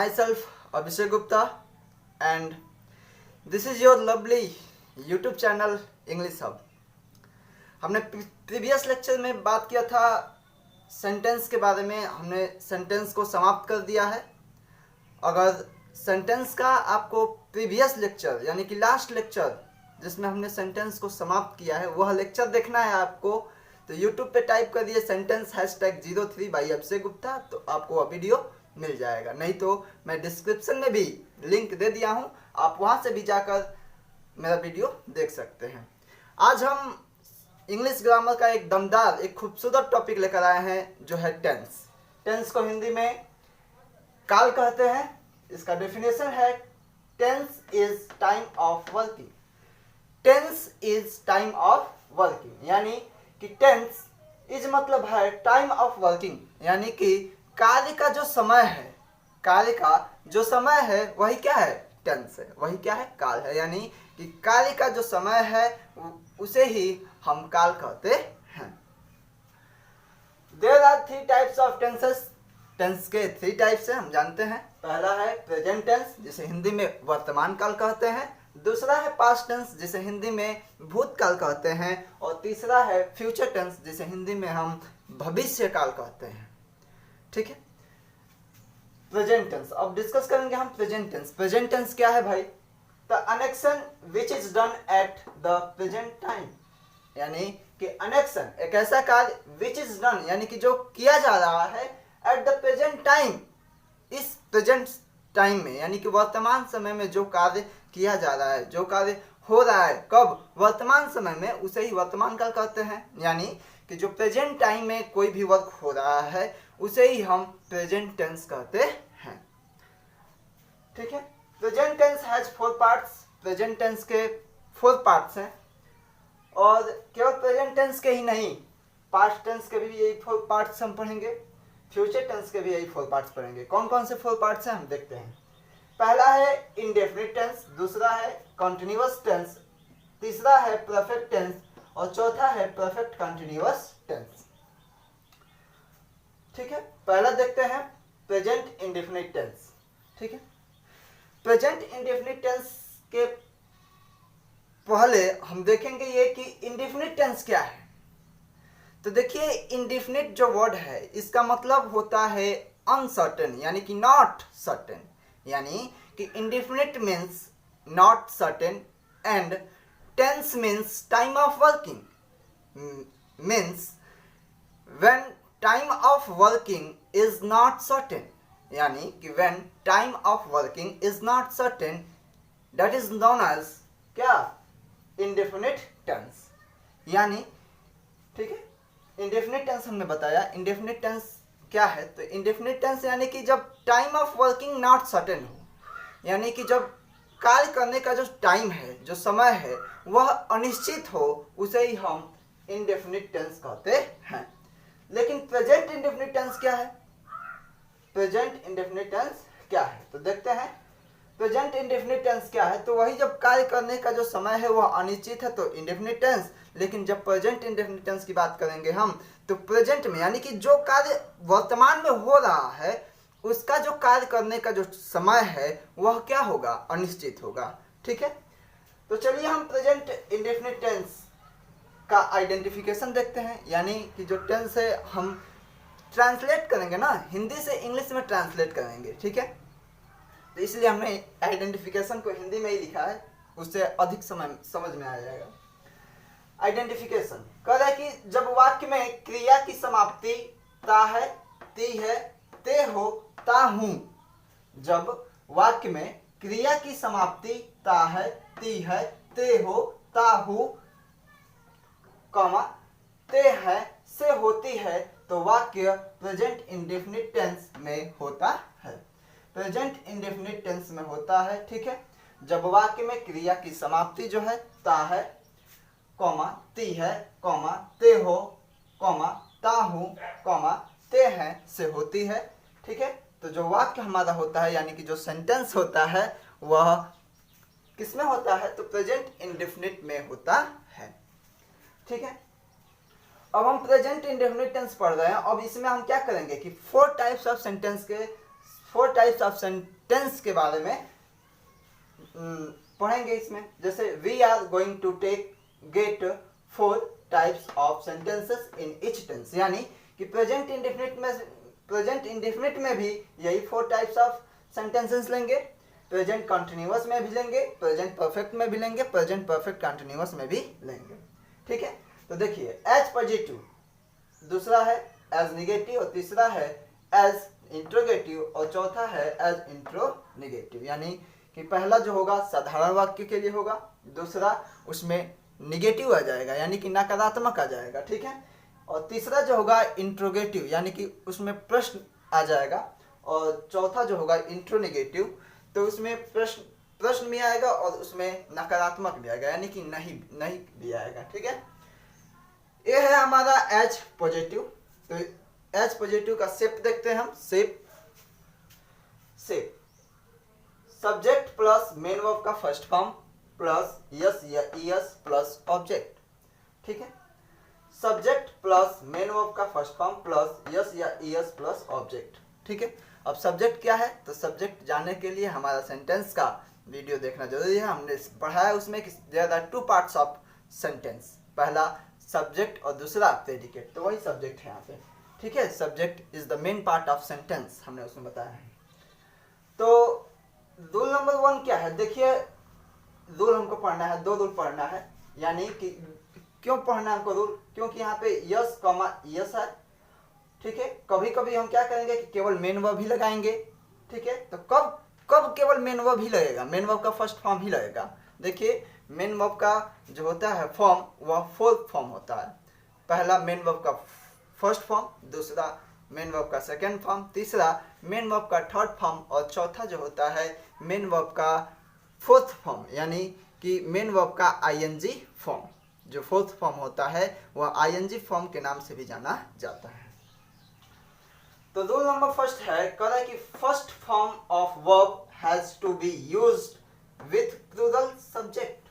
myself Abhishek Gupta and this is your lovely YouTube channel English Hub। हमने previous lecture में बात किया था सेंटेंस के बारे में। हमने सेंटेंस को समाप्त कर दिया है। अगर सेंटेंस का आपको प्रीवियस लेक्चर यानी कि लास्ट लेक्चर जिसमें हमने सेंटेंस को समाप्त किया है वह लेक्चर देखना है आपको, तो YouTube पे टाइप कर दिए सेंटेंस #03 बाई अभिषेक गुप्ता, तो आपको वह वीडियो मिल जाएगा। नहीं तो मैं डिस्क्रिप्शन में भी लिंक दे दिया हूँ, आप वहाँ से भी जाकर मेरा वीडियो देख सकते हैं। आज हम इंग्लिश ग्रामर का एक दमदार एक खूबसूरत टॉपिक लेकर आए हैं जो है टेंस। टेंस को हिंदी में काल कहते हैं। इसका डेफिनेशन है tense is time of working. Tense is time of working यानी कि टेंस इज मतलब है टाइम ऑफ वर्किंग, यानी कि कार्य का जो समय है, कार्य का जो समय है वही क्या है, टेंस है, वही क्या है, काल है। यानी कि कार्य का जो समय है उसे ही हम काल कहते हैं। There are 3 types of tenses. Tense के 3 टाइप्स हैं, हम जानते हैं। पहला है प्रेजेंट टेंस जिसे हिंदी में वर्तमान काल कहते हैं। दूसरा है पास्ट टेंस जिसे हिंदी में भूतकाल कहते हैं। और तीसरा है फ्यूचर टेंस जिसे हिंदी में हम भविष्य काल कहते हैं। ठीक है, प्रेजेंट टेंस अब डिस्कस करेंगे हम। प्रेजेंट टेंस, प्रेजेंट टेंस क्या है भाई? The action which is done at the present time, यानी कि अनेक्शन एक ऐसा कार्य विच इज डन यानी कि जो किया जा रहा है एट द प्रेजेंट टाइम, इस प्रेजेंट टाइम में, यानी कि वर्तमान समय में जो कार्य किया जा रहा है, जो कार्य हो रहा है कब, वर्तमान समय में, उसे ही वर्तमान काल कहते हैं। यानी कि जो प्रेजेंट टाइम में कोई भी वर्क हो रहा है उसे ही हम प्रेजेंट टेंस कहते हैं। ठीक है, present tense has 4 parts. Present tense के 4 पार्ट्स हैं और केवल प्रेजेंट टेंस के ही नहीं, पास्ट टेंस के भी यही 4 पार्ट्स हम पढ़ेंगे, फ्यूचर टेंस के भी यही 4 पार्ट्स पढ़ेंगे। कौन कौन से 4 पार्ट्स हैं हम देखते हैं। पहला है इंडेफिनिट टेंस, दूसरा है कॉन्टिन्यूअस टेंस, तीसरा है परफेक्ट टेंस और चौथा है परफेक्ट कॉन्टिन्यूअस टेंस। ठीक है, पहला देखते हैं प्रेजेंट इंडेफिनिट टेंस। ठीक है, प्रेजेंट इंडेफिनिट टेंस के पहले हम देखेंगे ये कि इंडेफिनिट टेंस क्या है। तो देखिए, इंडेफिनिट जो वर्ड है इसका मतलब होता है अनसर्टेन यानी कि नॉट सर्टेन, यानी कि indefinite means not certain and tense means time of working, means when time of working is not certain, यानी कि when time of working is not certain that is known as क्या, indefinite tense. यानी ठीक है, indefinite tense हमने बताया। Indefinite tense क्या है? तो इंडेफिनिट टेंस यानी कि जब time of working not certain हो, यानी कि जब कार्य करने का जो टाइम है, जो समय है, वह अनिश्चित हो, उसे ही हम इंडेफिनिट टेंस कहते हैं। लेकिन प्रेजेंट इंडेफिनिट टेंस क्या है? प्रेजेंट इंडेफिनिट टेंस क्या है तो देखते हैं। प्रेजेंट इंडेफिनिट टेंस क्या है? तो वही जब कार्य करने का जो समय है वह अनिश्चित है तो इंडेफिनिट टेंस। लेकिन जब प्रेजेंट इंडेफिनिट टेंस की बात करेंगे हम, तो प्रेजेंट में यानी कि जो कार्य वर्तमान में हो रहा है उसका जो कार्य करने का जो समय है वह क्या होगा, अनिश्चित होगा। ठीक है, तो चलिए हम प्रेजेंट इंडेफिनिट टेंस का आइडेंटिफिकेशन देखते हैं। यानी कि जो टेंस है हम ट्रांसलेट करेंगे ना, हिंदी से इंग्लिश में ट्रांसलेट करेंगे। ठीक है, तो इसलिए हमने आइडेंटिफिकेशन को हिंदी में ही लिखा है, उससे अधिक समझ में आ जाएगा। आइडेंटिफिकेशन कह रहा है कि जब वाक्य में क्रिया की समाप्ति ता है, ती है, ते हो, ता हूं, जब वाक्य में क्रिया की समाप्ति ता है, ती है, ते हो, ता हूं, कॉमा ते है, से होती है, तो वाक्य प्रेजेंट इंडेफिनिट टेंस में होता है। प्रेजेंट इंडेफिनिट टेंस में होता है। ठीक है, जब वाक्य में क्रिया की समाप्ति जो है ता है, कॉमा ती है, कॉमा ते हो, कॉमा ता हूं, कॉमा ते है, से होती है। ठीक है, तो जो वाक्य हमारा होता है यानी कि जो सेंटेंस होता है वह किसमें होता है? तो प्रेजेंट इंडेफिनिट में होता है। ठीक है, अब हम प्रेजेंट इंडेफिनिट टेंस पढ़ रहे हैं। अब इसमें हम क्या करेंगे कि 4 टाइप्स ऑफ सेंटेंस के 4 टाइप्स ऑफ सेंटेंस के बारे में पढ़ेंगे इसमें। जैसे we are going to get 4 types of sentences in each tense, यानी कि प्रेजेंट इंडेफिनिट में भी यही 4 टाइप्स ऑफ सेंटेंसेस लेंगे, प्रेजेंट कंटिन्यूअस में भी लेंगे, प्रेजेंट परफेक्ट में भी लेंगे, प्रेजेंट परफेक्ट कंटिन्यूअस में भी लेंगे। ठीक है, तो देखिए एज पॉजिटिव, दूसरा है एज निगेटिव, और तीसरा है एज इंट्रोगेटिव, और चौथा है एज इंट्रोनिगेटिव। यानी कि पहला जो होगा साधारण वाक्य के लिए होगा, दूसरा उसमें निगेटिव आ जाएगा यानी कि नकारात्मक आ जाएगा। ठीक है, और तीसरा जो होगा इंट्रोगेटिव यानी कि उसमें प्रश्न आ जाएगा, और चौथा जो होगा इंट्रोनिगेटिव तो उसमें प्रश्न भी आएगा और उसमें नकारात्मक भी आएगा यानी कि नहीं भी आएगा। ठीक है, ये है हमारा एज पॉजिटिव। तो एज पॉजिटिव का शेप देखते हैं हम। Shape subject plus main verb का फर्स्ट फॉर्म प्लस यस या ईएस प्लस ऑब्जेक्ट। ठीक है, सब्जेक्ट प्लस मेन वर्ब का फर्स्ट फॉर्म प्लस यस या ईएस प्लस ऑब्जेक्ट। ठीक है, अब सब्जेक्ट क्या है, तो सब्जेक्ट जानने के लिए हमारा सेंटेंस का वीडियो देखना जरूरी है। हमने पढ़ा है उसमें कि there are 2 parts of sentence, पहला सब्जेक्ट और दूसरा प्रेडिकेट, तो वही सब्जेक्ट है यहाँ पे। ठीक है, subject is the main part of sentence, हमने उसमें बताया है। तो रूल नंबर 1 क्या है, देखिए रूल हमको पढ़ना है, 2 रूल पढ़ना है। यानी कि क्यों पढ़ना है हमको रूल, क्योंकि यहाँ पे यस कॉमा यस है। ठीक है, कभी कभी हम क्या करेंगे कि केवल मेन वर्ब ही लगाएंगे। ठीक है, तो कब केवल मेन वर्ब ही लगेगा, मेन वर्ब का फर्स्ट फॉर्म ही लगेगा। देखिए मेन वर्ब का जो होता है फॉर्म वह 4 फॉर्म होता है, पहला मेन वर्ब का फर्स्ट फॉर्म, दूसरा मेन वर्ब का सेकंड फॉर्म, तीसरा मेन वर्ब का थर्ड फॉर्म, और चौथा जो होता है मेन वर्ब का 4th फॉर्म यानी कि मेन वर्ब का आईएनजी फॉर्म। जो 4th फॉर्म होता है वह आईएनजी फॉर्म के नाम से भी जाना जाता है। तो रूल नंबर फर्स्ट है, कह रहा है कि first form of verb has to be used with plural subject.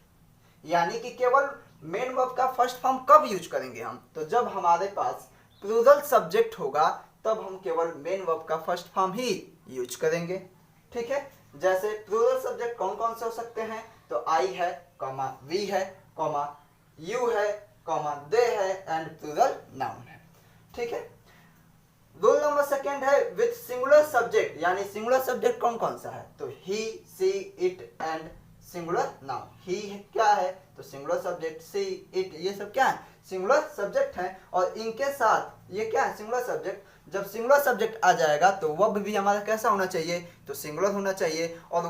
यानी कि केवल मेन वर्ब का फर्स्ट फॉर्म कब यूज करेंगे हम, तो जब हमारे पास प्लूरल सब्जेक्ट होगा तब हम केवल मेन वर्ब का फर्स्ट फॉर्म ही यूज करेंगे। ठीक है, जैसे प्लूरल सब्जेक्ट कौन कौन से हो सकते हैं, तो आई है, कॉमा वी है, कॉमा यू है, कॉमा दे है, एंड प्लूरल नाउन है। ठीक है, रूल नंबर सेकंड है विथ सिंगुलर सब्जेक्ट, यानी सिंगुलर सब्जेक्ट कौन कौन सा है, तो ही, सी, इट एंड सिंगुलर नाउन। ही क्या है, तो सिंगुलर सब्जेक्ट, सी, इट ये सब क्या है, सिंगुलर सब्जेक्ट है, और इनके साथ ये क्या है, सिंगुलर सब्जेक्ट। जब सिंगुलर सब्जेक्ट आ जाएगा तो वर्ब भी हमारा कैसा होना चाहिए, तो सिंगुलर होना चाहिए, और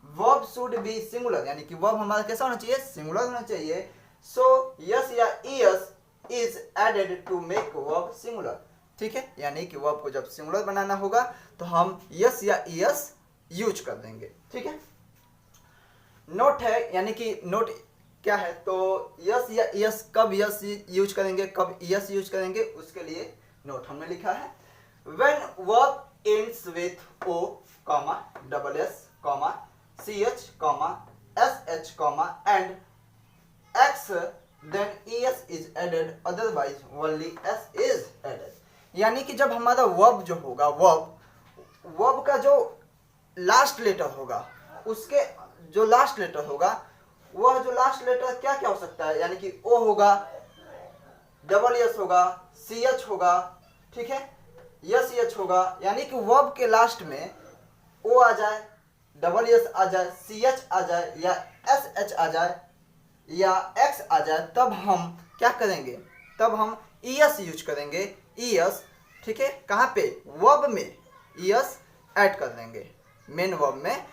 वर्ब शुड बी सिंगुलर, यानी कि वर्ब हमारा कैसा होना चाहिए, सिंगुलर होना चाहिए। सो यस या ES is added to make verb singular. ठीक है, यानी कि वर्ब को जब सिंगुलर बनाना होगा तो हम यस या ईएस यूज कर देंगे। ठीक है, नोट है, यानी कि नोट क्या है, तो यस या ईएस कब यस यूज करेंगे, कब ईएस यूज करेंगे, उसके लिए नोट हमने लिखा है। When verb ends with O, double S, ch, sh, and x, then es is added, otherwise only s is added। यानी कि जब हमारा वर्ब जो होगा, वर्ब का जो लास्ट लेटर होगा, उसके जो लास्ट लेटर होगा, वह जो लास्ट लेटर क्या क्या हो सकता है, यानी कि ओ होगा, डबल एस होगा, सी एच होगा, ठीक है, यस एच होगा। यानी कि वर्ब के लास्ट में ओ आ जाए, डबल एस आ जाए, सी एच आ जाए, या एस एच आ जाए, या एक्स आ जाए, तब हम क्या करेंगे, तब हम ईएस यूज करेंगे। ईएस, ठीक है, कहाँ पे, वर्ब में ईएस ऐड कर देंगे, मेन वर्ब में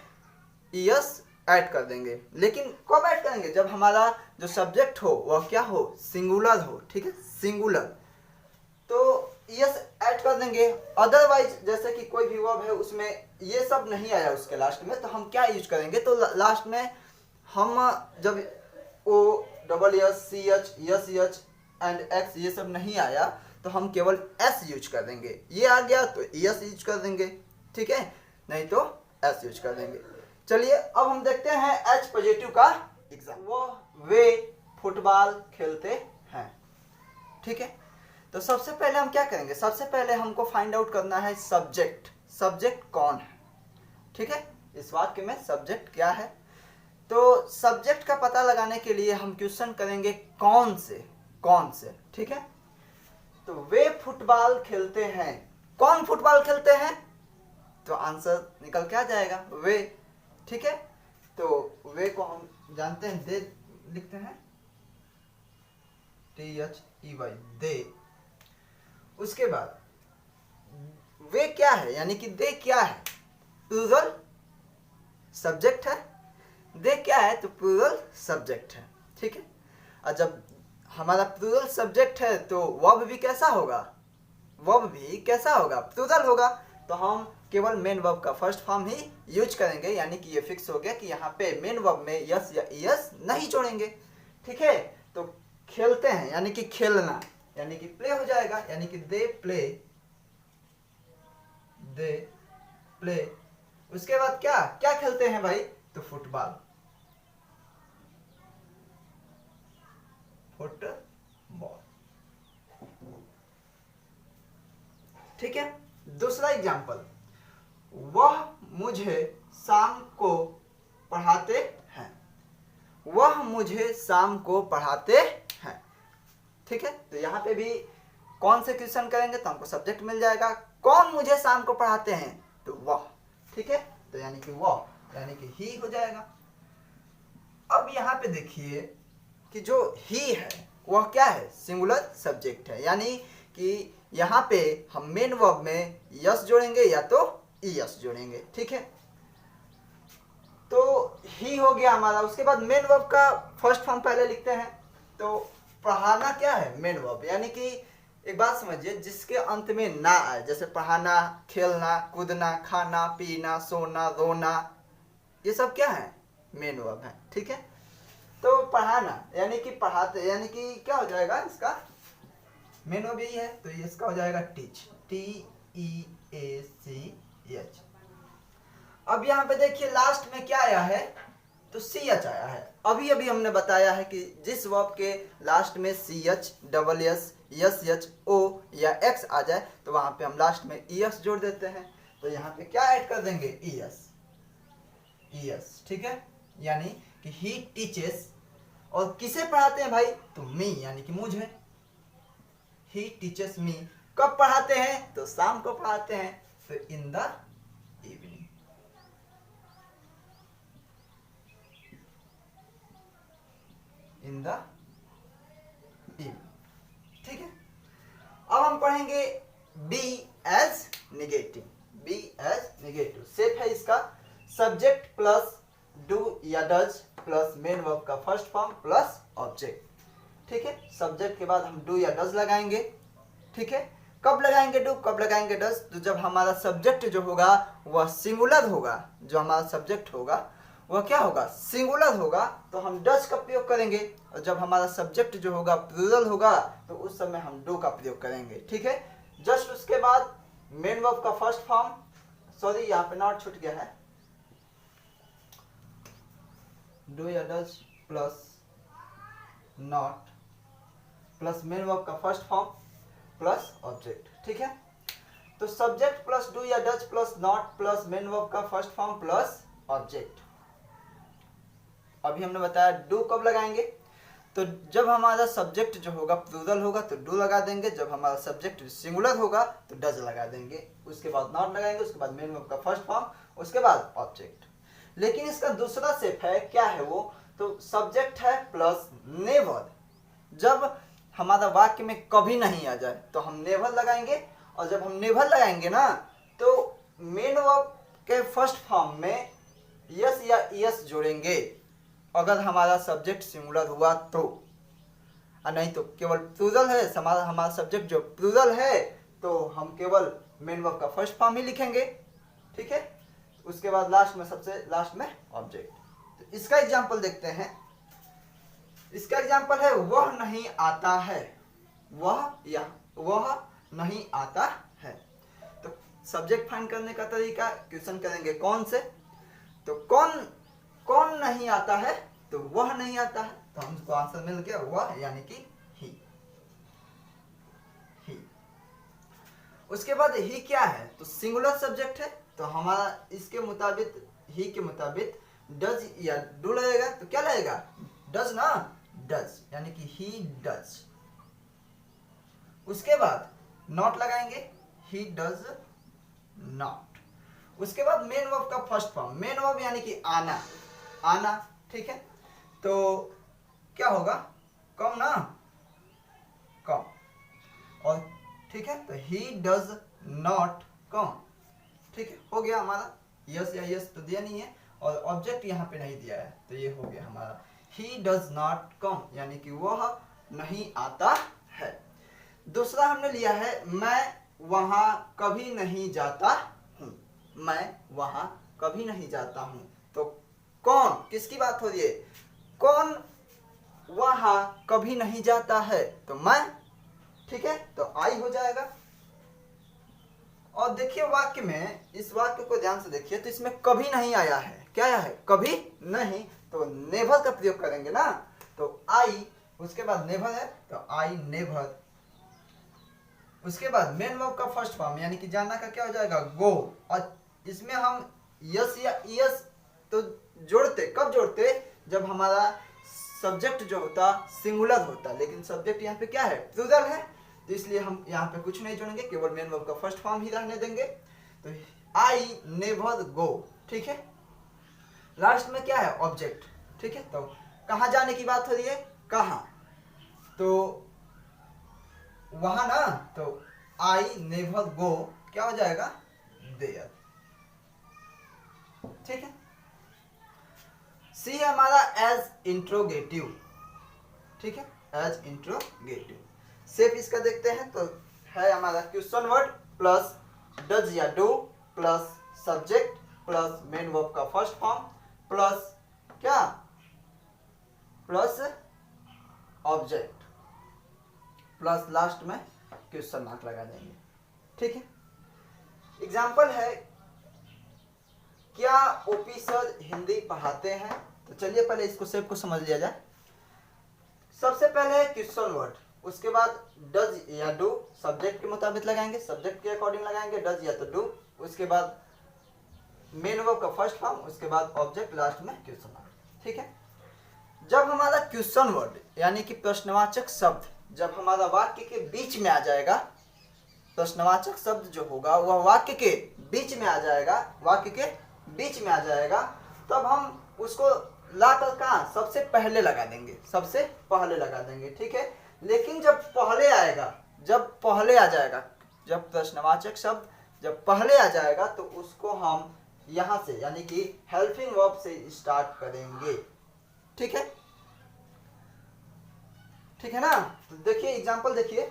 ईएस ऐड कर देंगे। लेकिन कब ऐड करेंगे, जब हमारा जो सब्जेक्ट हो वह क्या हो, सिंगुलर हो। ठीक है, सिंगुलर, तो यस ऐड कर देंगे। अदरवाइज जैसे कि कोई भी वर्ब है उसमें ये सब नहीं आया उसके लास्ट में, तो हम क्या यूज करेंगे, तो लास्ट में हम जब O, double S, C H, S H and X ये सब नहीं आया तो हम केवल एस यूज कर देंगे। ये आ गया तो एस यूज कर देंगे, ठीक है, नहीं तो एस यूज कर देंगे। चलिए अब हम देखते हैं एच पॉजिटिव का एग्जाम। वे फुटबॉल खेलते हैं। ठीक है, तो सबसे पहले हम क्या करेंगे, सबसे पहले हमको फाइंड आउट करना है सब्जेक्ट। सब्जेक्ट कौन है। ठीक है, इस वाक्य में सब्जेक्ट क्या है। तो सब्जेक्ट का पता लगाने के लिए हम क्वेश्चन करेंगे कौन से। ठीक है, तो वे फुटबॉल खेलते हैं। कौन फुटबॉल खेलते हैं, तो आंसर निकल के आ जाएगा वे। ठीक है, तो वे को हम जानते हैं दे लिखते हैं THEY दे। उसके बाद वे क्या है, यानी कि दे क्या है, प्लूरल सब्जेक्ट है। दे क्या है, तो प्लूरल सब्जेक्ट है। ठीक है, और जब हमारा प्लूरल सब्जेक्ट है तो वर्ब भी कैसा होगा, प्लूरल होगा। तो हम केवल मेन वर्ब का फर्स्ट फॉर्म ही यूज करेंगे, यानी कि ये फिक्स हो गया कि यहाँ पे मेन वर्ब में यस या ईएस नहीं जोड़ेंगे। ठीक है, तो खेलते हैं यानी कि खेलना, यानी कि प्ले हो जाएगा, यानी कि दे प्ले। उसके बाद क्या खेलते हैं भाई, तो फुटबॉल। ठीक है, दूसरा एग्जाम्पल, वह मुझे शाम को पढ़ाते हैं। ठीक है, तो यहाँ पे भी कौन से क्वेश्चन करेंगे तो हमको सब्जेक्ट मिल जाएगा। कौन मुझे शाम को पढ़ाते हैं, तो वह। ठीक है, तो यानी कि वह यानी कि ही हो जाएगा। अब यहाँ पे देखिए कि जो ही है वह क्या है, सिंगुलर सब्जेक्ट है, यानी कि यहाँ पे हम मेन वर्ब में यस जोड़ेंगे या तो ईएस जोड़ेंगे। ठीक है, तो ही हो गया हमारा। उसके बाद मेन वर्ब का फर्स्ट फॉर्म पहले लिखते हैं। तो पढ़ाना क्या है, मेन वर्ब, यानी कि एक बात समझिए, जिसके अंत में ना आए, जैसे पढ़ाना, खेलना, कूदना, खाना, पीना, सोना, रोना, ये सब क्या है, मेन वर्ब है। ठीक है, तो पढ़ाना यानी कि पढ़ाते, यानी कि क्या हो जाएगा, इसका मेन वर्ब यही है, तो इसका हो जाएगा टीच, TEACH। अब यहाँ पे देखिए लास्ट में क्या आया है, तो CH आया है। अभी हमने बताया है कि जिस वर्ब के लास्ट में CH, SSS, SH, O या X आ जाए तो वहां पे हम लास्ट में ES जोड़ देते हैं। तो यहाँ पे क्या ऐड कर देंगे, ES। ठीक है, यानी कि ही टीचेस, और किसे पढ़ाते हैं भाई, तो मी, यानी कि मुझे। ही टीचेस मी, कब पढ़ाते हैं, तो शाम को पढ़ाते हैं, तो इन द इवनिंग। ठीक है, अब हम पढ़ेंगे बी एज नेगेटिव। सेट है इसका सब्जेक्ट प्लस डू या डज प्लस मेन वर्ब का फर्स्ट फॉर्म प्लस ऑब्जेक्ट। ठीक है, सब्जेक्ट के बाद हम डू या डज लगाएंगे। ठीक है, कब लगाएंगे डू, कब लगाएंगे डज, तो जब हमारा सब्जेक्ट जो होगा वह सिंगुलर होगा, जो हमारा सब्जेक्ट होगा वह क्या होगा, सिंगुलर होगा, तो हम डज का प्रयोग करेंगे। और जब हमारा सब्जेक्ट जो होगा प्लूरल होगा तो उस समय हम डू का प्रयोग करेंगे। ठीक है, जस्ट उसके बाद मेन वर्ब का फर्स्ट फॉर्म, सॉरी यहाँ पे नॉट छूट गया है, डू या does plus not plus main verb का फर्स्ट फॉर्म प्लस ऑब्जेक्ट। ठीक है, तो सब्जेक्ट प्लस डू या does plus not plus main verb का फर्स्ट फॉर्म प्लस ऑब्जेक्ट। अभी हमने बताया डू कब लगाएंगे, तो जब हमारा सब्जेक्ट जो होगा प्लूरल होगा तो डू लगा देंगे, जब हमारा सब्जेक्ट सिंगुलर होगा तो डज लगा देंगे, उसके बाद नॉट लगाएंगे, उसके बाद मेन वर्ब का फर्स्ट फॉर्म, उसके बाद ऑब्जेक्ट। लेकिन इसका दूसरा सेट है, क्या है वो, तो सब्जेक्ट है प्लस नेवर। जब हमारा वाक्य में कभी नहीं आ जाए तो हम नेवर लगाएंगे, और जब हम नेवर लगाएंगे ना तो मेन वर्ब के फर्स्ट फॉर्म में यस या ईएस जोड़ेंगे अगर हमारा सब्जेक्ट सिंगुलर हुआ तो, और नहीं तो केवल प्लूरल है हमारा सब्जेक्ट जो प्लूरल है तो हम केवल मेन वर्ब का फर्स्ट फॉर्म ही लिखेंगे। ठीक है, उसके बाद लास्ट में, सबसे लास्ट में ऑब्जेक्ट। तो इसका एग्जांपल देखते हैं। इसका एग्जांपल है वह नहीं आता है, वह नहीं आता है। तो सब्जेक्ट फाइंड करने का तरीका, क्वेश्चन करेंगे कौन से, तो कौन नहीं आता है, तो वह नहीं आता है, तो हमको आंसर मिल गया वह, यानी कि ही। उसके बाद ही क्या है, तो सिंगुलर सब्जेक्ट है, तो हमारा इसके मुताबिक ही के मुताबिक डज या डू लगेगा, तो क्या लगेगा, डज ना, डज, यानी कि ही डज। उसके बाद नॉट लगाएंगे, ही डज नॉट। उसके बाद मेन वर्ब का फर्स्ट फॉर्म, मेन वर्ब यानी कि आना, आना, ठीक है, तो क्या होगा, कम ना, कम, और ठीक है, तो ही डज नॉट कम, ठीक है, हो गया हमारा, यस या यस तो दिया नहीं है, और ऑब्जेक्ट यहाँ पे नहीं दिया है, तो ये हो गया हमारा ही डज नॉट कम, यानी कि वह नहीं आता है। दूसरा हमने लिया है मैं वहां कभी नहीं जाता हूं, मैं वहां कभी नहीं जाता हूं, तो कौन, किसकी बात हो रही है, कौन वहां कभी नहीं जाता है, तो मैं, ठीक है, तो आई हो जाएगा। और देखिए वाक्य में, इस वाक्य को ध्यान से देखिए, तो इसमें कभी नहीं आया है, क्या आया है, कभी नहीं, तो नेवर का प्रयोग करेंगे ना, तो आई, उसके बाद नेवर है, तो आई नेवर। उसके बाद मेन वर्ब का फर्स्ट फॉर्म यानी कि जाना का क्या हो जाएगा, गो, और इसमें हम यस या यस तो जोड़ते, कब जोड़ते, जब हमारा सब्जेक्ट जो होता सिंगुलर होता, लेकिन सब्जेक्ट यहाँ पे क्या है, प्लूरल है, तो इसलिए हम यहाँ पे कुछ नहीं जोड़ेंगे, केवल मेन वर्ब का फर्स्ट फॉर्म ही रहने देंगे, तो आई नेवर गो, ठीक है। लास्ट में क्या है, ऑब्जेक्ट, ठीक है, तो कहाँ जाने की बात हो रही है, कहाँ, तो वहां ना, तो आई नेवर गो क्या हो जाएगा, देयर, ठीक है। सी है हमारा एज इंट्रोगेटिव, ठीक है, एज इंट्रोगेटिव। शेप इसका देखते हैं, तो है हमारा क्वेश्चन वर्ड प्लस डज या do plus subject plus main verb का फर्स्ट फॉर्म प्लस क्या, प्लस ऑब्जेक्ट प्लस लास्ट में क्वेश्चन मार्क लगा देंगे, ठीक है। एग्जाम्पल है, क्या ओपी सर हिंदी पढ़ाते हैं, तो चलिए पहले इसको शेप को समझ लिया जाए। सबसे पहले है क्वेश्चन वर्ड, उसके बाद डज या डू सब्जेक्ट के मुताबिक लगाएंगे, सब्जेक्ट के अकॉर्डिंग लगाएंगे, डज या तो डू, उसके बाद मेन वर्ब का फर्स्ट फॉर्म, उसके बाद ऑब्जेक्ट, लास्ट में क्वेश्चन मार्क, ठीक है। जब हमारा क्वेश्चन वर्ड यानी कि प्रश्नवाचक शब्द जब हमारा वाक्य के बीच में आ जाएगा, प्रश्नवाचक शब्द जो होगा वह वाक्य के बीच में आ जाएगा, वाक्य के बीच में आ जाएगा, तब हम उसको लाकर कहाँ, सबसे पहले लगा देंगे, सबसे पहले लगा देंगे, ठीक है। लेकिन जब पहले आएगा, जब पहले आ जाएगा, जब प्रश्नवाचक शब्द जब पहले आ जाएगा, तो उसको हम यहाँ से यानी कि हेल्पिंग वर्ब से स्टार्ट करेंगे, ठीक है, ठीक है ना। तो देखिए एग्जाम्पल देखिए,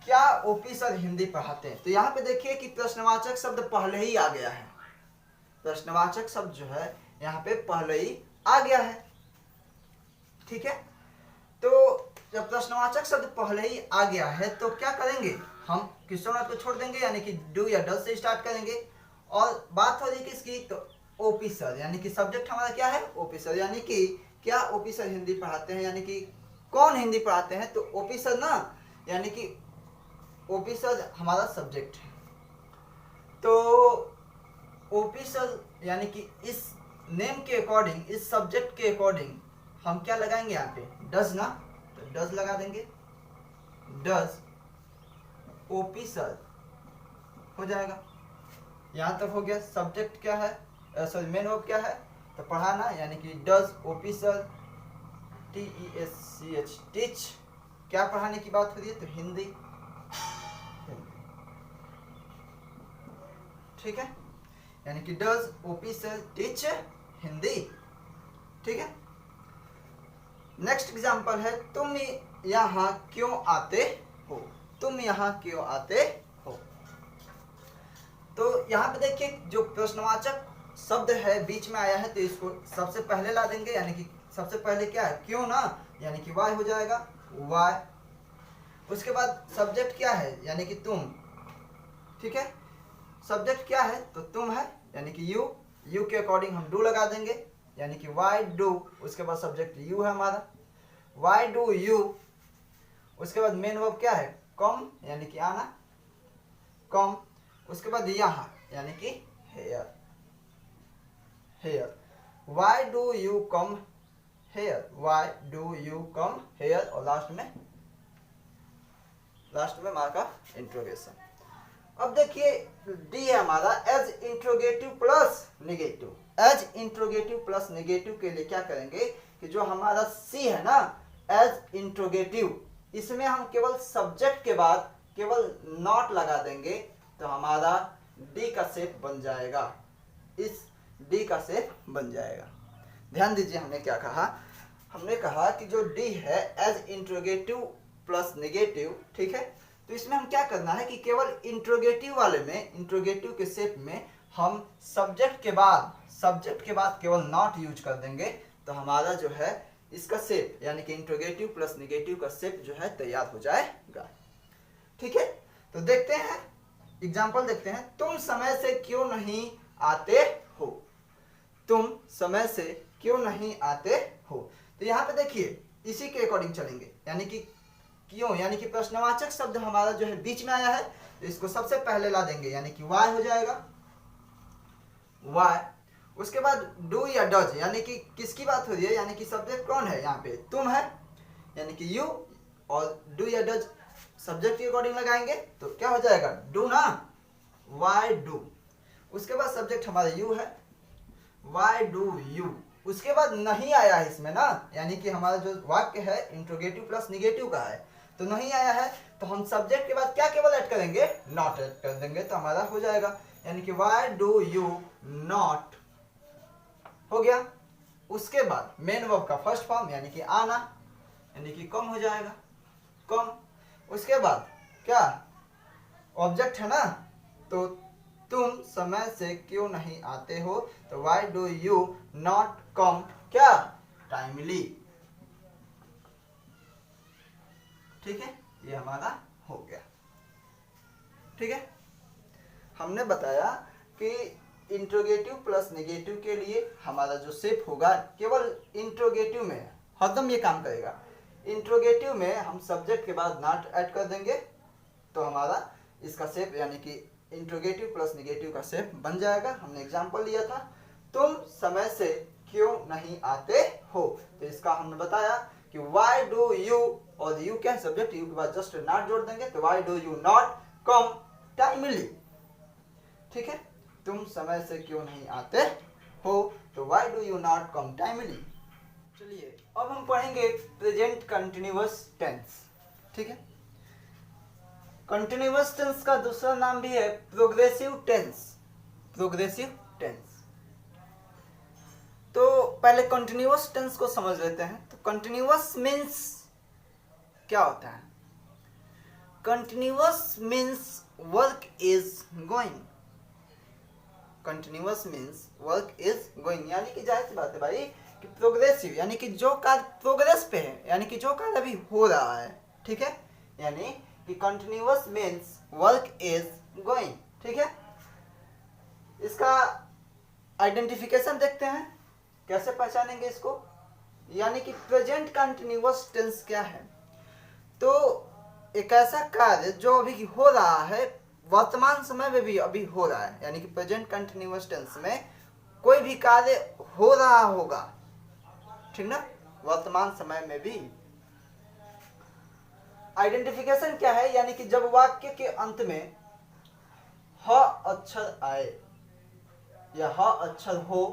क्या ओपी सर हिंदी पढ़ाते हैं, तो यहाँ पे देखिए कि प्रश्नवाचक शब्द पहले ही आ गया है, प्रश्नवाचक शब्द जो है यहाँ पे पहले ही आ गया है, ठीक है। तो जब प्रश्नवाचक शब्द पहले ही आ गया है, तो क्या करेंगे, हम क्वेश्चन वर्ड को छोड़ देंगे, यानी कि डू या डज से स्टार्ट करेंगे, और बात हो रही किसकी, तो ओपी सर, यानी कि सब्जेक्ट हमारा क्या है, ओपी सर, यानी कि क्या ओपी सर हिंदी पढ़ाते हैं, यानी कि कौन हिंदी पढ़ाते हैं, तो ओपी सर ना, यानी कि ओपी सर हमारा सब्जेक्ट है, तो ओपी सर यानी कि इस नेम के अकॉर्डिंग, इस सब्जेक्ट के अकॉर्डिंग हम क्या लगाएंगे यहाँ पे, डज ना, तो डज लगा देंगे, डज ओपी सर हो जाएगा। यहाँ तक हो गया। सब्जेक्ट क्या है, सॉरी मेन वर्ब क्या है, तो पढ़ाना, यानी कि does OP sir TESCH teach, क्या पढ़ाने की बात हो रही है, तो हिंदी, ठीक है, यानी कि does OP sir teach Hindi, ठीक है। नेक्स्ट एग्जांपल है, तुम यहाँ क्यों आते हो, तुम यहाँ क्यों आते हो, तो यहाँ पे देखिए जो प्रश्नवाचक शब्द है बीच में आया है, तो इसको सबसे पहले ला देंगे, यानी कि सबसे पहले क्या है, क्यों ना, यानी कि वाई हो जाएगा, वाई। उसके बाद सब्जेक्ट क्या है, यानी कि तुम, ठीक है, सब्जेक्ट क्या है, तो तुम है, यानी कि यू, यू के अकॉर्डिंग हम डू लगा देंगे, यानी कि वाई डू, उसके बाद सब्जेक्ट यू है हमारा, वाई डू यू। उसके बाद मेन वर्ब क्या है, कम, यानी कि आना, कम, उसके बाद यहाँ यानी कि here, here, why do you come here, why do you come here, और लास्ट में मार्क का इंट्रोगेशन। अब देखिए डी है हमारा as interrogative plus negative. As interrogative plus negative के लिए क्या करेंगे कि जो हमारा सी है ना एज इंट्रोगेटिव, इसमें हम केवल सब्जेक्ट के बाद केवल नॉट लगा देंगे तो हमारा डी का शेप बन जाएगा, इस डी का शेप बन जाएगा। ध्यान दीजिए हमने क्या कहा, हमने कहा कि जो डी है एज इंट्रोगेटिव प्लस निगेटिव, ठीक है, तो इसमें हम क्या करना है कि केवल इंट्रोगेटिव वाले में, इंट्रोगेटिव के शेप में हम सब्जेक्ट के बाद केवल नॉट यूज कर देंगे तो हमारा जो है इसका शेप यानी कि इंट्रोगेटिव प्लस निगेटिव का शेप जो है तैयार हो जाएगा। ठीक है, तो देखते हैं एग्जाम्पल देखते हैं। तुम समय से क्यों नहीं आते हो, तुम समय से क्यों नहीं आते हो। तो यहाँ पे देखिए इसी के अकॉर्डिंग चलेंगे, यानी कि क्यों, यानी कि प्रश्नवाचक शब्द हमारा जो है बीच में आया है तो इसको सबसे पहले ला देंगे, यानी कि वाई हो जाएगा, वाई। उसके बाद डू या डज, यानी कि किसकी बात हो रही है, यानी कि सब्जेक्ट कौन है, यहाँ पे तुम है यानी कि यू, और डू या डज सब्जेक्ट के अकॉर्डिंग लगाएंगे तो क्या हो जाएगा, डू ना, वाई डू। उसके बाद सब्जेक्ट हमारा यू है, वाई डू यू। उसके बाद नहीं आया है इसमें ना, यानी कि हमारा जो वाक्य है इंट्रोगेटिव प्लस निगेटिव का है तो नहीं आया है, तो हम सब्जेक्ट के बाद क्या केवल ऐड करेंगे, नॉट ऐड कर देंगे तो हमारा हो जाएगा, यानी कि वाई डू यू नॉट, हो गया। उसके बाद मेन वर्ब का फर्स्ट फॉर्म यानी कि आना, यानी कि कम हो जाएगा, कम। उसके बाद क्या ऑब्जेक्ट है ना, तो तुम समय से क्यों नहीं आते हो, तो Y do you not come क्या, टाइमली। ठीक है, ये हमारा हो गया। ठीक है, हमने बताया कि इंट्रोगेटिव प्लस नेगेटिव के लिए हमारा जो शेप होगा केवल इंट्रोगेटिव में हरदम ये काम करेगा। इंट्रोगेटिव में हम सब्जेक्ट के बाद नॉट ऐड कर देंगे तो हमारा इसका शेप यानी कि इंट्रोगेटिव प्लस नेगेटिव का शेप बन जाएगा। हमने एग्जांपल लिया था, तुम समय से क्यों नहीं आते हो, तो इसका हमने बताया कि वाई डू यू, और यू क्या है सब्जेक्ट, यू के बाद जस्ट नॉट जोड़ देंगे तो Y do you not come timely. ठीक है, तुम समय से क्यों नहीं आते हो, तो Y do you not come timely. चलिए अब हम पढ़ेंगे प्रेजेंट कंटिन्यूअस टेंस। ठीक है, कंटिन्यूअस टेंस का दूसरा नाम भी है प्रोग्रेसिव टेंस, प्रोग्रेसिव टेंस। तो पहले कंटिन्यूअस टेंस को समझ लेते हैं। तो कंटिन्यूअस मीन्स क्या होता है, continuous means work is going, continuous means work is going, यानी कि जाहिर सी बात है भाई कि प्रोग्रेसिव यानी कि जो कार्य प्रोग्रेस पे है, यानी कि जो कार्य अभी हो रहा है। ठीक है, यानी कि continuous means work is going. ठीक है, इसका आइडेंटिफिकेशन देखते हैं, कैसे पहचानेंगे इसको, यानी कि प्रेजेंट कंटिन्यूअस टेंस क्या है, तो एक ऐसा कार्य जो अभी हो रहा है, वर्तमान समय में भी अभी हो रहा है, यानी कि प्रेजेंट कंटिन्यूअस टेंस में कोई भी कार्य हो रहा होगा, ठीक ना, वर्तमान समय में भी। आइडेंटिफिकेशन क्या है, यानी कि जब वाक्य के अंत में ह अक्षर आए या ह अक्षर हो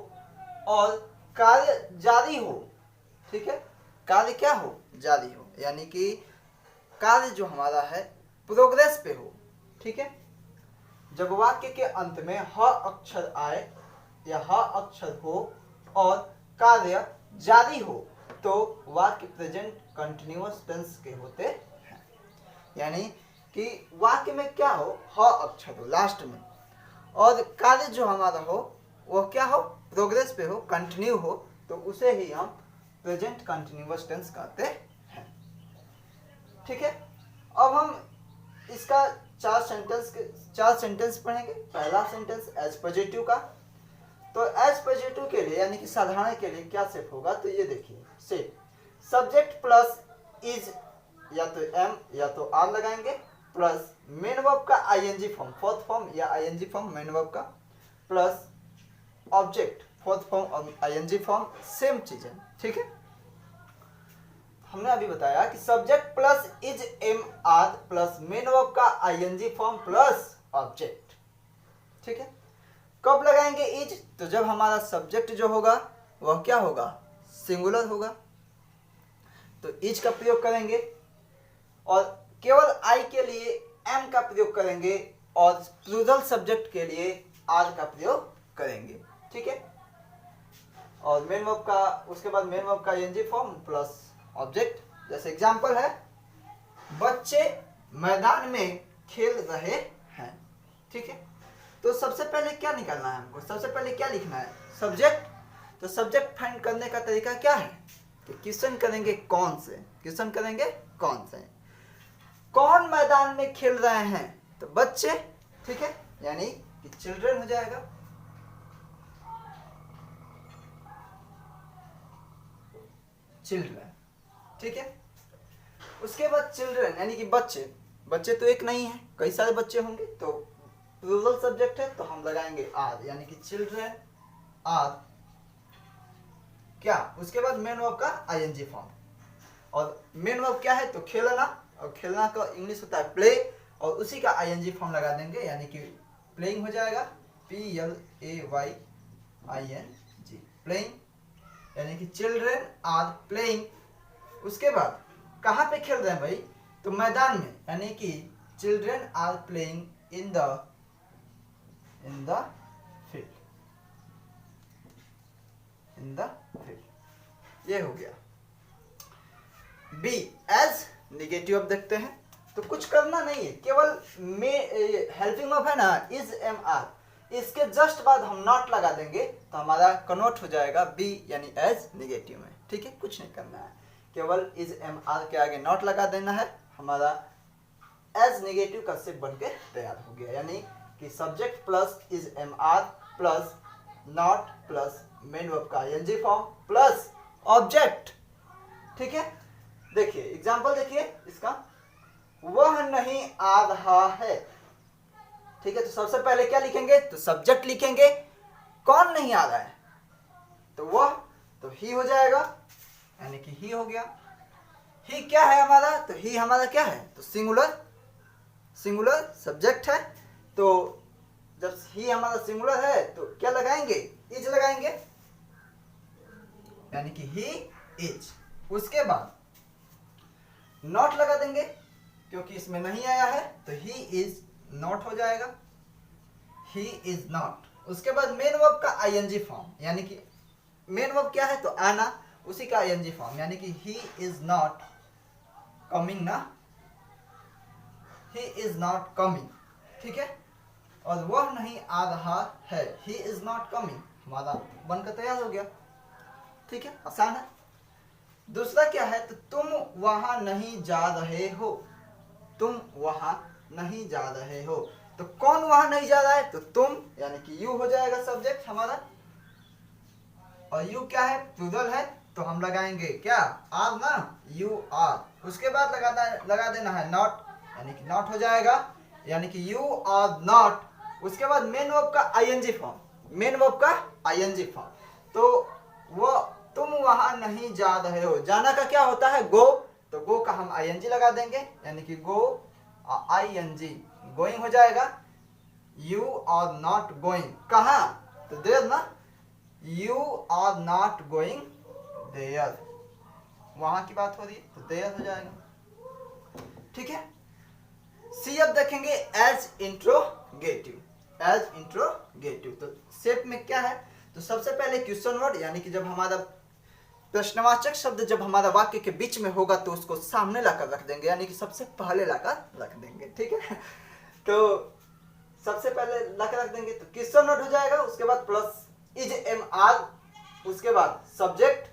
और कार्य जारी हो। ठीक है, कार्य क्या हो, जारी हो, यानी कि कार्य जो हमारा है प्रोग्रेस पे हो। ठीक है, जब वाक्य के अंत में ह अक्षर आए या ह अक्षर हो और कार्य जारी हो तो वाक्य प्रेजेंट कंटिन्यूअस टेंस के होते हैं। यानी कि वाक्य में क्या हो, ह अक्षर हो लास्ट में, और कार्य जो हमारा हो वो क्या हो, प्रोग्रेस पे हो, कंटिन्यू हो, तो उसे ही हम प्रेजेंट कंटिन्यूअस टेंस कहते हैं। ठीक है, अब हम इसका चार सेंटेंस पढ़ेंगे। पहला सेंटेंस एज पॉजिटिव का, तो एज पॉजिटिव के लिए यानी कि साधारण के लिए क्या सेट होगा, तो ये देखिए सेट, सब्जेक्ट प्लस इज या तो एम या तो आर लगाएंगे, प्लस मेन वर्ब का आईएनजी फॉर्म, फोर्थ फॉर्म या आईएनजी फॉर्म मेन वर्ब का, प्लस ऑब्जेक्ट फोर्थ फॉर्म और आईएनजी फॉर्म सेम चीज है, ठीक है। हमने अभी बताया कि subject plus is am are plus main verb का आईएनजी फॉर्म प्लस ऑब्जेक्ट, ठीक है। कब लगाएंगे इज? तो जब हमारा सब्जेक्ट जो होगा वह क्या होगा? सिंगुलर होगा, तो इज का प्रयोग करेंगे, और केवल आई के लिए एम का प्रयोग करेंगे, और प्लूरल सब्जेक्ट के लिए आर का प्रयोग करेंगे, ठीक है। और मेन वर्ब का, उसके बाद मेन वर्ब का आईएनजी फॉर्म प्लस ऑब्जेक्ट। जैसे एग्जांपल है, बच्चे मैदान में खेल रहे हैं, ठीक है। तो सबसे पहले क्या निकालना है हमको? सबसे पहले क्या लिखना है? सब्जेक्ट। तो सब्जेक्ट फाइंड करने का तरीका क्या है कि क्वेश्चन करेंगे कौन से, क्वेश्चन करेंगे कौन से, कौन मैदान में खेल रहे हैं? तो बच्चे, ठीक है, यानी कि चिल्ड्रन हो जाएगा। चिल्ड्रन, ठीक है। उसके बाद चिल्ड्रन यानी कि बच्चे, बच्चे तो एक नहीं है, कई सारे बच्चे होंगे, तो प्लूरल सब्जेक्ट है तो हम लगाएंगे आर, यानी कि चिल्ड्रन आर क्या। उसके बाद मेन वर्ब का आईएनजी फॉर्म, और मेन वर्ब क्या है? तो खेलना, और खेलना का इंग्लिश होता है प्ले, और उसी का आईएनजी फॉर्म लगा देंगे, यानी कि प्लेइंग हो जाएगा, PLAYING, प्लेइंग, यानी कि चिल्ड्रन आर प्लेइंग। उसके बाद कहाँ पे खेल रहे हैं भाई? तो मैदान में, यानी कि children are playing in the field, in the field. ये हो गया। बी एज निगेटिव अब देखते हैं, तो कुछ करना नहीं है, केवल में हेल्पिंग वर्ब है ना, इज एम आर, इसके जस्ट बाद हम नॉट लगा देंगे तो हमारा कन्वर्ट हो जाएगा बी, यानी एज निगेटिव में, ठीक है। कुछ नहीं करना है, केवल इज एम आर के आगे नॉट लगा देना है, हमारा एज निगेटिव का सिर्फ बन के तैयार हो गया, यानी कि subject plus is am are plus not plus main verb का आईएनजी फॉर्म प्लस ऑब्जेक्ट, ठीक है। देखिए एग्जांपल देखिए इसका, वह नहीं आ रहा है, ठीक है। तो सबसे पहले क्या लिखेंगे? तो सब्जेक्ट लिखेंगे, कौन नहीं आ रहा है? तो वह, तो ही हो जाएगा, यानी कि ही हो गया। ही क्या है हमारा? तो ही हमारा क्या है? तो सिंगुलर, सिंगुलर सब्जेक्ट है, तो जब ही हमारा सिंगुलर है तो क्या लगाएंगे? इज लगाएंगे, यानी कि ही इज। उसके बाद नॉट लगा देंगे, क्योंकि इसमें नहीं आया है, तो ही इज नॉट हो जाएगा, ही इज नॉट। उसके बाद मेन वर्ब का आईएनजी फॉर्म, यानी कि मेन वर्ब क्या है? तो आना, उसी का आईएनजी फॉर्म, यानी कि ही इज नॉट कमिंग ना, ही इज नॉट कमिंग, ठीक है। और वह नहीं आ रहा है, ही इज नॉट कमिंग, हमारा बनकर तैयार हो गया, ठीक है, आसान है। दूसरा क्या है? तो तुम वहां नहीं जा रहे हो, तुम वहां नहीं जा रहे हो, तो कौन वहां नहीं जा रहा है? तो तुम, यानी कि यू हो जाएगा सब्जेक्ट हमारा, और यू क्या है? प्लूरल है, तो हम लगाएंगे क्या? आर ना, यू आर। उसके बाद लगा देना है नॉट, यानी कि नॉट हो जाएगा, यानी कि यू आर नॉट। उसके बाद मेन वर्ब का आईएनजी फॉर्म, मेन वर्ब का आईएनजी फॉर्म, तो वो तुम वहां नहीं जा रहे हो, जाना का क्या होता है? गो, तो गो का हम आईएनजी लगा देंगे, यानी कि गो आईएनजी, गोइंग हो जाएगा, यू आर नॉट गोइंग, कहा? तो देयर ना, you are not going there, वहां की बात हो रही है, तो देयर हो जाएगा, ठीक है। सी अब देखेंगे एज इंट्रोगेटिव, एज इंट्रोगेटिव, तो शेप में क्या है? तो सबसे पहले क्वेश्चन वर्ड, यानी कि जब हमारा प्रश्नवाचक शब्द जब हमारा वाक्य के बीच में होगा तो उसको सामने लाकर रख देंगे, यानी कि सबसे पहले लाकर रख देंगे, ठीक है। तो सबसे पहले लाकर रख देंगे तो क्वेश्चन वर्ड हो जाएगा, उसके बाद प्लस इज एम आर, उसके बाद सब्जेक्ट,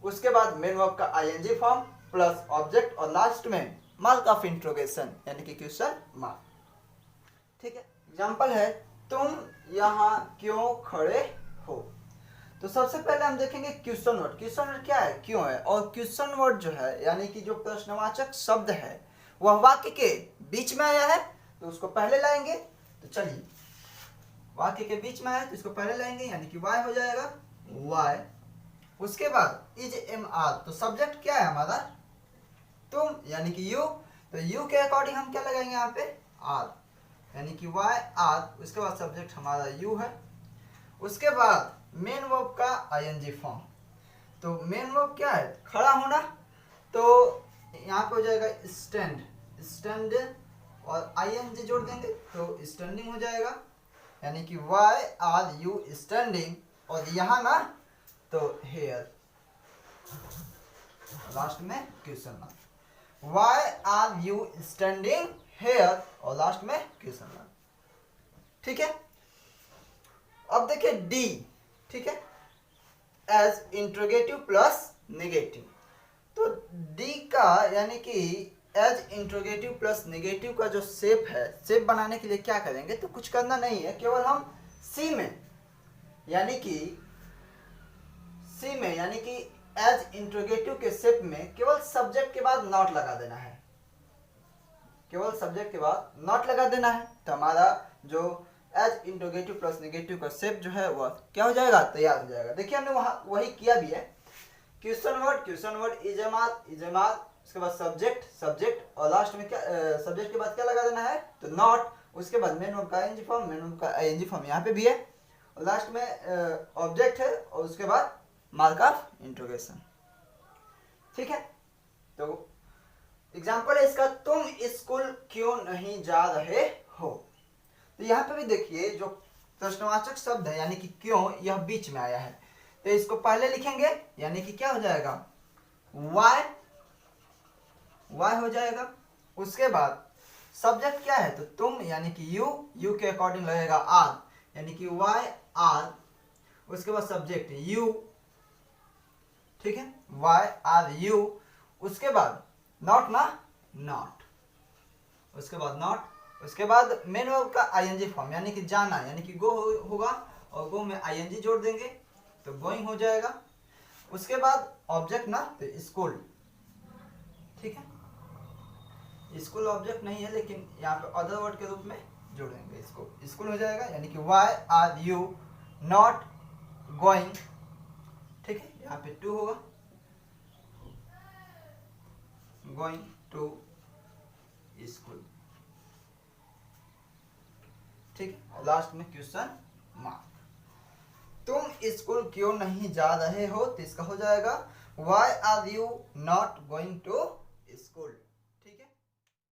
उसके बाद मेन वर्ब का आईएनजी फॉर्म प्लस ऑब्जेक्ट, और लास्ट में मार्क ऑफ इंट्रोगेशन, यानी कि क्वेश्चन मार्क, ठीक है। एग्जांपल है, तुम यहाँ क्यों खड़े हो? तो सबसे पहले हम देखेंगे क्वेश्चन वर्ड। क्वेश्चन वर्ड क्या है? क्यों है। और क्वेश्चन वर्ड जो है, यानी कि जो प्रश्नवाचक शब्द है वह वाक्य के बीच में आया है तो उसको पहले लाएंगे। तो चलिए, वाक्य के बीच में आया तो इसको पहले लाएंगे, यानी कि y हो जाएगा y। उसके बाद इज एम आर, तो सब्जेक्ट क्या है हमारा, तुम, यानी कि यू। तो यू के अकॉर्डिंग हम क्या लगाएंगे यहाँ पे, आर, यानी कि y आर। उसके बाद सब्जेक्ट हमारा यू है। उसके बाद मेन वर्ब का आईएनजी फॉर्म। तो मेन वर्ब क्या है, खड़ा होना। तो यहाँ पे हो जाएगा स्टैंड, स्टैंड, और आईएनजी जोड़ देंगे तो स्टैंडिंग हो जाएगा, यानी कि वाई आर यू स्टैंडिंग। और यहाँ ना तो हेयर, लास्ट में question mark, why are you standing here, और लास्ट में क्वेश्चन मार्क। ठीक है, अब देखिए डी, ठीक है, एज इंट्रोगेटिव प्लस नेगेटिव। तो डी का यानी कि एज इंट्रोगेटिव प्लस नेगेटिव का जो शेप है, शेप बनाने के लिए क्या करेंगे, तो कुछ करना नहीं है, केवल हम सी में, यानी कि सी में, यानी कि एज इंट्रोगेटिव के शेप में केवल सब्जेक्ट के बाद नॉट लगा देना है, केवल सब्जेक्ट के बाद नॉट लगा देना है। तो हमारा जो एज इंट्रोगेटिव प्लस नेगेटिव का शेप जो है वह क्या हो जाएगा, तैयार हो जाएगा। देखिए हमने वहां वही किया भी है, question word, is am are, उसके बाद सब्जेक्ट, सब्जेक्ट, और लास्ट में क्या, सब्जेक्ट के बाद क्या लगा देना है, तो नॉट। उसके बाद मेन वर्ब का आईएनजी फॉर्म, मेन वर्ब का आईएनजी फॉर्म यहाँ पे भी है, और लास्ट में ऑब्जेक्ट है, और उसके बाद मार्क ऑफ इंट्रोगेशन। ठीक है, तो एग्जाम्पल है इसका, तुम स्कूल क्यों नहीं जा रहे हो। तो यहाँ पे भी देखिए जो प्रश्नवाचक शब्द है, यानी कि क्यों, यह बीच में आया है, तो इसको पहले लिखेंगे, यानी कि क्या हो जाएगा, वाई, वाई हो जाएगा। उसके बाद सब्जेक्ट क्या है, तो तुम, यानी कि यू, यू के अकॉर्डिंग लगेगा आर, यानी कि वाई आर। उसके बाद सब्जेक्ट यू, ठीक है, वाई आर यू। उसके बाद नॉट ना, नॉट, उसके बाद नॉट। उसके बाद मेन वर्ब का आईएनजी फॉर्म, यानी कि जाना, यानी कि गो होगा, और गो में आईएनजी जोड़ देंगे तो गोइंग हो जाएगा। उसके बाद ऑब्जेक्ट ना, तो स्कूल, ठीक है, स्कूल ऑब्जेक्ट नहीं है, लेकिन यहाँ पे अदर वर्ड के रूप में जोड़ेंगे इसको, स्कूल हो जाएगा, यानी कि why are you not going. ठीक है, यहाँ पे टू होगा, गोइंग टू स्कूल। ठीक है, लास्ट में क्वेश्चन मार्क। तुम स्कूल क्यों नहीं जा रहे हो, तो इसका हो जाएगा why are you not going to school.